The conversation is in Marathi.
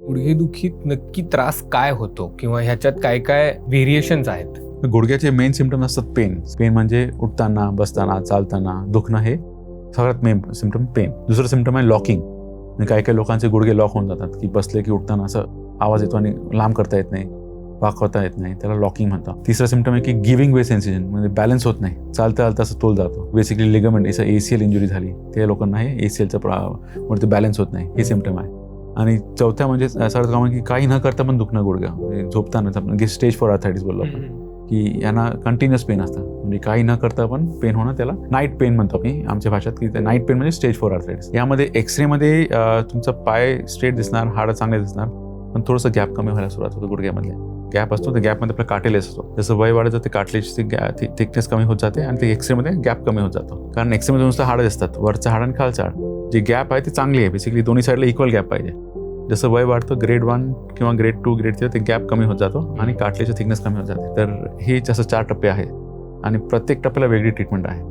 गुडघेदुखीत नक्की त्रास काय होतो किंवा ह्याच्यात काय काय व्हेरिएशन्स आहेत? गुडघ्याचे मेन सिम्पटम असतात पेन म्हणजे उठताना, बसताना, चालताना दुखणं, हे सगळ्यात मेन सिम्पटम पेन. दुसरं सिम्पटम आहे लॉकिंग. म्हणजे काही लोकांचे गुडघे लॉक होऊन जातात, की बसले की उठताना असं आवाज येतो आणि लांब करता येत नाही, वाकवता येत नाही, त्याला लॉकिंग म्हणतात. तिसरा सिम्पटम आहे की गिव्हिंग वे सेन्सेशन, म्हणजे बॅलन्स होत नाही, चालता चालता असं तोल जातो. बेसिकली लिगामेंट ACL इंजुरी झाली त्या लोकांना हे ACLचं वरती बॅलन्स होत नाही, हे सिम्पटम आहे. आणि चौथ्या म्हणजे सर्वात कॉमन की काही न करता पण दुखणं गुडघ्या, म्हणजे झोपताना म्हणजे स्टेज 4 आर्थरायटिस बोललो आपण, की यांना कंटिन्युअस पेन असतं, म्हणजे काही न करता पण पेन होणं, त्याला नाईट पेन म्हणतो आम्ही आमच्या भाषेत, की नाईट पेन म्हणजे स्टेज 4 आर्थरायटिस. यामध्ये एक्सरेमध्ये तुमचा पाय स्ट्रेट दिसणार, हाड चांगले दिसणार, पण थोडंसं गॅप कमी व्हायला सुरुवात होतो. गुडघ्यामधले गॅप असतो, त्या गॅपमध्ये आपला कार्टिलेज असतो. जसं वय वाढतं ते कार्टिलेजची थिकनेस कमी होत जाते आणि ते एक्सरेमध्ये गॅप कमी होत जातो. कारण एक्सरेमध्ये नुसतं हाड असतात, वरचं हाड आणि खालचं हाड. जी गॅप आहे ती चांगली आहे, बेसिकली दोन्ही साईडला इक्वल गॅप पाहिजे. जसं वय वाढतं ग्रेड 1 किंवा ग्रेड 2 ग्रेड 3 ते गॅप कमी होत जातो आणि कार्टिलेजची थिकनेस कमी होत जाते. तर हे जसं 4 टप्पे आहेत आणि प्रत्येक टप्प्याला वेगळी ट्रीटमेंट आहे.